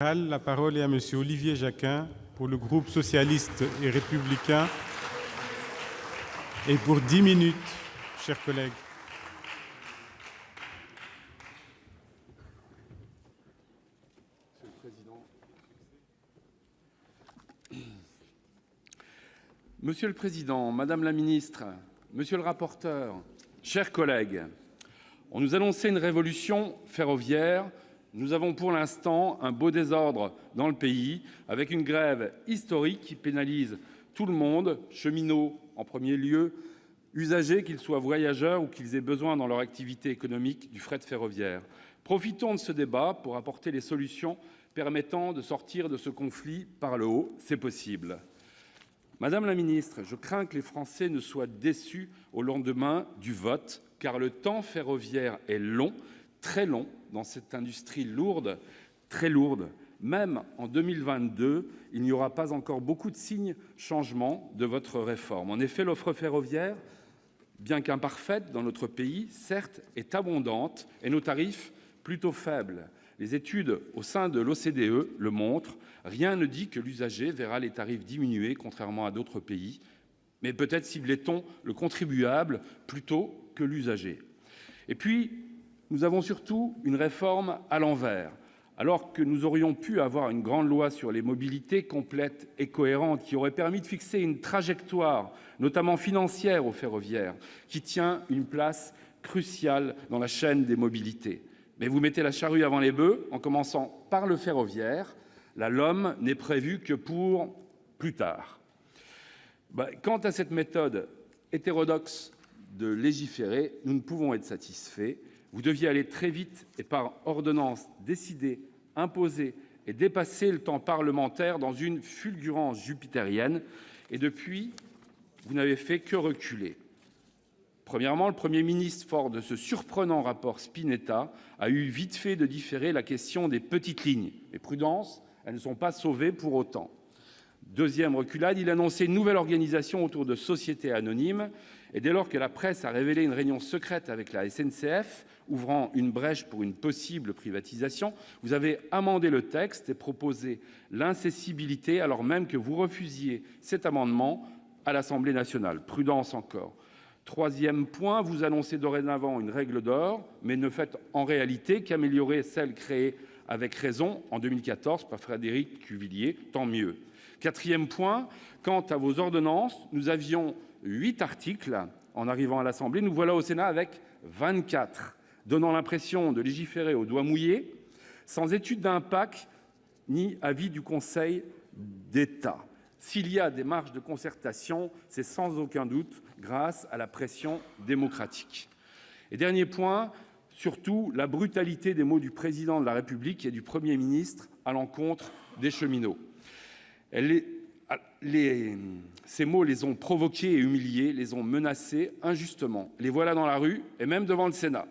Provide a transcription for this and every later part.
La parole est à Monsieur Olivier Jacquin pour le groupe socialiste et républicain et pour 10 minutes, chers collègues. Monsieur le Président, Madame la Ministre, Monsieur le rapporteur, chers collègues, on nous annonçait une révolution ferroviaire. Nous avons pour l'instant un beau désordre dans le pays, avec une grève historique qui pénalise tout le monde, cheminots en premier lieu, usagers, qu'ils soient voyageurs ou qu'ils aient besoin dans leur activité économique du fret ferroviaire. Profitons de ce débat pour apporter les solutions permettant de sortir de ce conflit par le haut. C'est possible. Madame la ministre, je crains que les Français ne soient déçus au lendemain du vote, car le temps ferroviaire est long, très long, dans cette industrie lourde, très lourde. Même en 2022, il n'y aura pas encore beaucoup de signes changements de votre réforme. En effet, l'offre ferroviaire, bien qu'imparfaite dans notre pays, certes, est abondante et nos tarifs plutôt faibles. Les études au sein de l'OCDE le montrent. Rien ne dit que l'usager verra les tarifs diminuer, contrairement à d'autres pays. Mais peut-être ciblait-on le contribuable plutôt que l'usager. Et puis, nous avons surtout une réforme à l'envers. Alors que nous aurions pu avoir une grande loi sur les mobilités complète et cohérente qui aurait permis de fixer une trajectoire, notamment financière, au ferroviaire, qui tient une place cruciale dans la chaîne des mobilités. Mais vous mettez la charrue avant les bœufs en commençant par le ferroviaire. La LOM n'est prévue que pour plus tard. Quant à cette méthode hétérodoxe de légiférer, nous ne pouvons être satisfaits. Vous deviez aller très vite et par ordonnance décider, imposer et dépasser le temps parlementaire dans une fulgurance jupitérienne. Et depuis, vous n'avez fait que reculer. Premièrement, le Premier ministre, fort de ce surprenant rapport Spinetta, a eu vite fait de différer la question des petites lignes. Mais prudence, elles ne sont pas sauvées pour autant. Deuxième reculade, il a annoncé une nouvelle organisation autour de sociétés anonymes. Et dès lors que la presse a révélé une réunion secrète avec la SNCF, ouvrant une brèche pour une possible privatisation, vous avez amendé le texte et proposé l'incessibilité, alors même que vous refusiez cet amendement à l'Assemblée nationale. Prudence encore. Troisième point, vous annoncez dorénavant une règle d'or, mais ne faites en réalité qu'améliorer celle créée avec raison en 2014 par Frédéric Cuvillier. Tant mieux. Quatrième point, quant à vos ordonnances, nous avions 8 articles en arrivant à l'Assemblée. Nous voilà au Sénat avec 24, donnant l'impression de légiférer au doigt mouillé, sans étude d'impact ni avis du Conseil d'État. S'il y a des marges de concertation, c'est sans aucun doute grâce à la pression démocratique. Et dernier point, surtout la brutalité des mots du Président de la République et du Premier ministre à l'encontre des cheminots. Ces mots les ont provoqués et humiliés, les ont menacés injustement. Les voilà dans la rue et même devant le Sénat.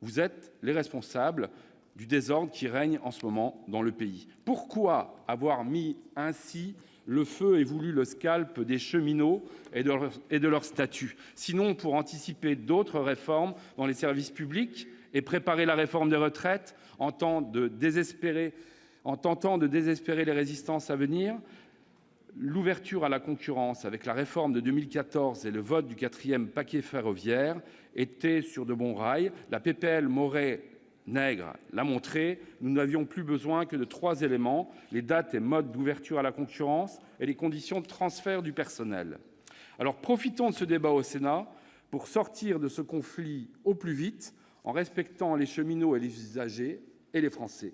Vous êtes les responsables du désordre qui règne en ce moment dans le pays. Pourquoi avoir mis ainsi le feu et voulu le scalp des cheminots et de leur statut, sinon pour anticiper d'autres réformes dans les services publics et préparer la réforme des retraites en tentant de désespérer les résistances à venir? L'ouverture à la concurrence avec la réforme de 2014 et le vote du 4e paquet ferroviaire était sur de bons rails. La PPL Moret-Nègre l'a montré, nous n'avions plus besoin que de 3 éléments, les dates et modes d'ouverture à la concurrence et les conditions de transfert du personnel. Alors profitons de ce débat au Sénat pour sortir de ce conflit au plus vite en respectant les cheminots et les usagers et les Français.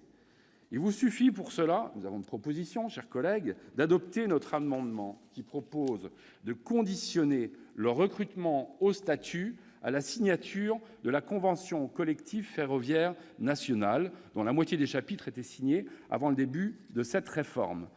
Il vous suffit pour cela, nous avons une proposition, chers collègues, d'adopter notre amendement qui propose de conditionner le recrutement au statut à la signature de la convention collective ferroviaire nationale, dont la moitié des chapitres étaient signés avant le début de cette réforme.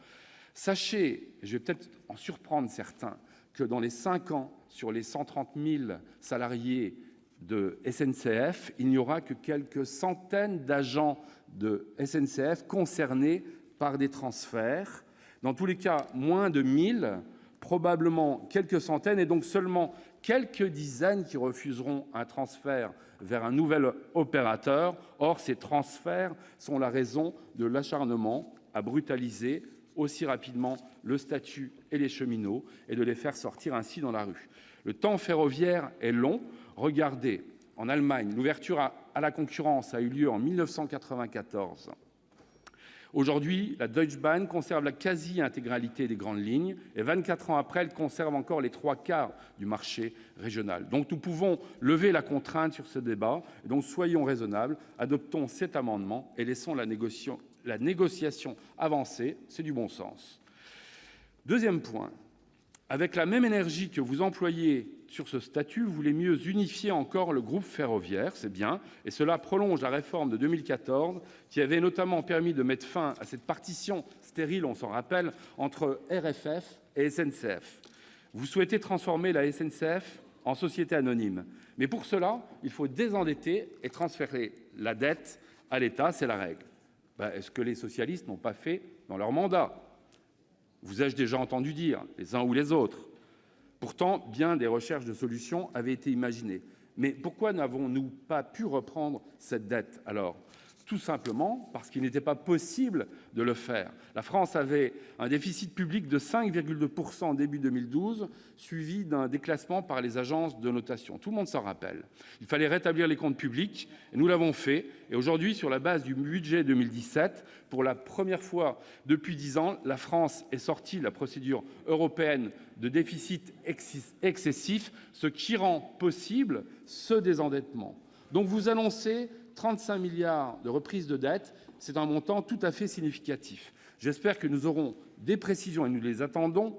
Sachez, et je vais peut-être en surprendre certains, que dans les 5 ans, sur les 130 000 salariés de SNCF, il n'y aura que quelques centaines d'agents de SNCF concernés par des transferts. Dans tous les cas, moins de 1000, probablement quelques centaines, et donc seulement quelques dizaines qui refuseront un transfert vers un nouvel opérateur. Or, ces transferts sont la raison de l'acharnement à brutaliser aussi rapidement le statut et les cheminots et de les faire sortir ainsi dans la rue. Le temps ferroviaire est long. Regardez, en Allemagne, l'ouverture à la concurrence a eu lieu en 1994. Aujourd'hui, la Deutsche Bahn conserve la quasi-intégralité des grandes lignes et 24 ans après, elle conserve encore les 3/4 du marché régional. Donc nous pouvons lever la contrainte sur ce débat. Donc soyons raisonnables, adoptons cet amendement et laissons la négociation avancer. C'est du bon sens. Deuxième point. Avec la même énergie que vous employez sur ce statut, vous voulez mieux unifier encore le groupe ferroviaire, c'est bien, et cela prolonge la réforme de 2014, qui avait notamment permis de mettre fin à cette partition stérile, on s'en rappelle, entre RFF et SNCF. Vous souhaitez transformer la SNCF en société anonyme, mais pour cela, il faut désendetter et transférer la dette à l'État, c'est la règle. Est-ce que les socialistes n'ont pas fait dans leur mandat ? Vous ai-je déjà entendu dire, les uns ou les autres. Pourtant, bien des recherches de solutions avaient été imaginées. Mais pourquoi n'avons-nous pas pu reprendre cette dette alors ? Tout simplement parce qu'il n'était pas possible de le faire. La France avait un déficit public de 5,2% en début 2012, suivi d'un déclassement par les agences de notation. Tout le monde s'en rappelle. Il fallait rétablir les comptes publics, et nous l'avons fait. Et aujourd'hui, sur la base du budget 2017, pour la première fois depuis 10 ans, la France est sortie de la procédure européenne de déficit excessif, ce qui rend possible ce désendettement. Donc vous annoncez 35 milliards de reprise de dette, c'est un montant tout à fait significatif. J'espère que nous aurons des précisions et nous les attendons,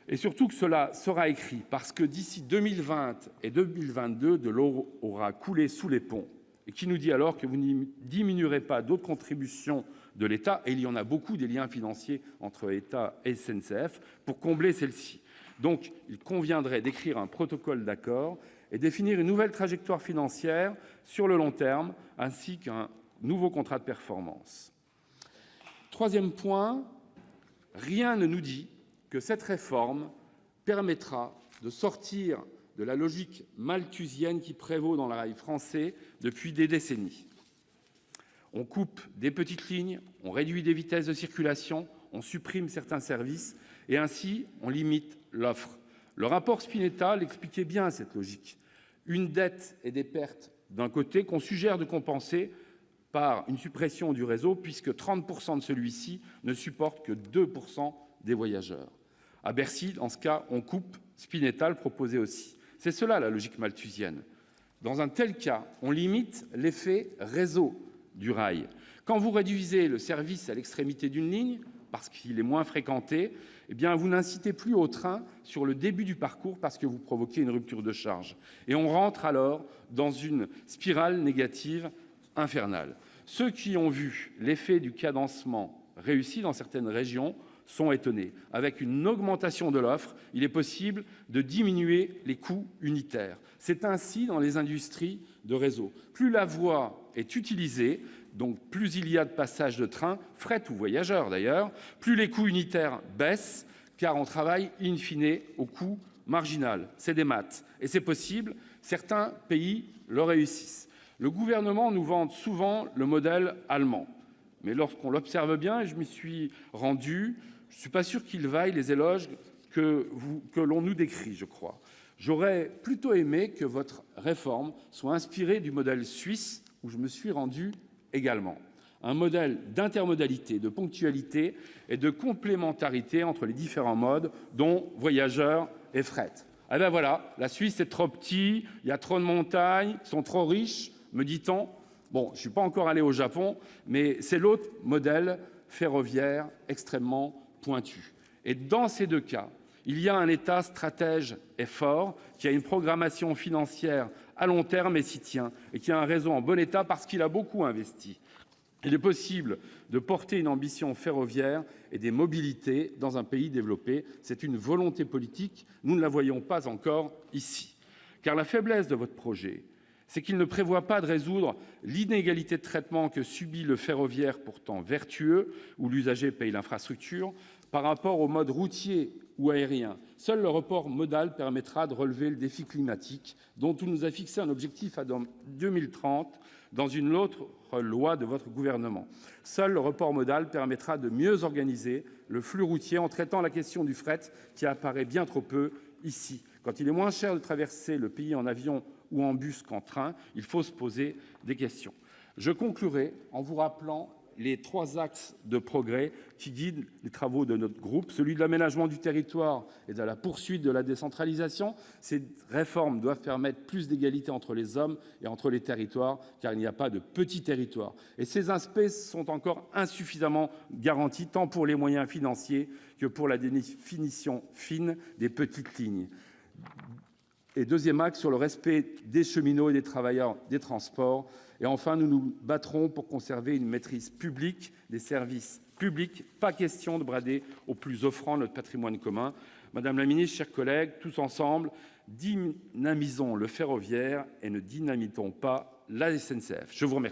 et surtout que cela sera écrit, parce que d'ici 2020 et 2022, de l'eau aura coulé sous les ponts. Et qui nous dit alors que vous ne diminuerez pas d'autres contributions de l'État, et il y en a beaucoup des liens financiers entre État et SNCF, pour combler celle-ci. Donc il conviendrait d'écrire un protocole d'accord et définir une nouvelle trajectoire financière sur le long terme, ainsi qu'un nouveau contrat de performance. Troisième point, rien ne nous dit que cette réforme permettra de sortir de la logique malthusienne qui prévaut dans le rail français depuis des décennies. On coupe des petites lignes, on réduit des vitesses de circulation, on supprime certains services, et ainsi on limite l'offre. Le rapport Spinetta l'expliquait bien, cette logique. Une dette et des pertes d'un côté qu'on suggère de compenser par une suppression du réseau, puisque 30% de celui-ci ne supporte que 2% des voyageurs. À Bercy, dans ce cas, on coupe, Spinetta le proposait aussi. C'est cela la logique malthusienne. Dans un tel cas, on limite l'effet réseau du rail. Quand vous réduisez le service à l'extrémité d'une ligne, parce qu'il est moins fréquenté, eh bien, vous n'incitez plus au train sur le début du parcours parce que vous provoquez une rupture de charge. Et on rentre alors dans une spirale négative infernale. Ceux qui ont vu l'effet du cadencement réussi dans certaines régions sont étonnés. Avec une augmentation de l'offre, il est possible de diminuer les coûts unitaires. C'est ainsi dans les industries de réseau. Plus la voie est utilisée, donc plus il y a de passages de train, fret ou voyageurs d'ailleurs, plus les coûts unitaires baissent, car on travaille in fine au coût marginal. C'est des maths. Et c'est possible, certains pays le réussissent. Le gouvernement nous vante souvent le modèle allemand. Mais lorsqu'on l'observe bien, et je m'y suis rendu, je ne suis pas sûr qu'il vaille les éloges que l'on nous décrit, je crois. J'aurais plutôt aimé que votre réforme soit inspirée du modèle suisse, où je me suis rendu également. Un modèle d'intermodalité, de ponctualité et de complémentarité entre les différents modes, dont voyageurs et fret. Eh bien voilà, la Suisse est trop petite, il y a trop de montagnes, ils sont trop riches, me dit-on. Bon, je ne suis pas encore allé au Japon, mais c'est l'autre modèle ferroviaire extrêmement pointu. Et dans ces deux cas, il y a un État stratège et fort qui a une programmation financière à long terme et s'y tient, et qui a un réseau en bon état parce qu'il a beaucoup investi. Il est possible de porter une ambition ferroviaire et des mobilités dans un pays développé. C'est une volonté politique. Nous ne la voyons pas encore ici. Car la faiblesse de votre projet, c'est qu'il ne prévoit pas de résoudre l'inégalité de traitement que subit le ferroviaire pourtant vertueux, où l'usager paye l'infrastructure, par rapport au mode routier ou aérien. Seul le report modal permettra de relever le défi climatique, dont on nous a fixé un objectif à 2030 dans une autre loi de votre gouvernement. Seul le report modal permettra de mieux organiser le flux routier en traitant la question du fret qui apparaît bien trop peu ici. Quand il est moins cher de traverser le pays en avion ou en bus qu'en train, il faut se poser des questions. Je conclurai en vous rappelant les 3 axes de progrès qui guident les travaux de notre groupe, celui de l'aménagement du territoire et de la poursuite de la décentralisation. Ces réformes doivent permettre plus d'égalité entre les hommes et entre les territoires, car il n'y a pas de petits territoires. Et ces aspects sont encore insuffisamment garantis, tant pour les moyens financiers que pour la définition fine des petites lignes. Et deuxième axe, sur le respect des cheminots et des travailleurs des transports. Et enfin, nous nous battrons pour conserver une maîtrise publique des services publics. Pas question de brader au plus offrant notre patrimoine commun. Madame la ministre, chers collègues, tous ensemble, dynamisons le ferroviaire et ne dynamitons pas la SNCF. Je vous remercie.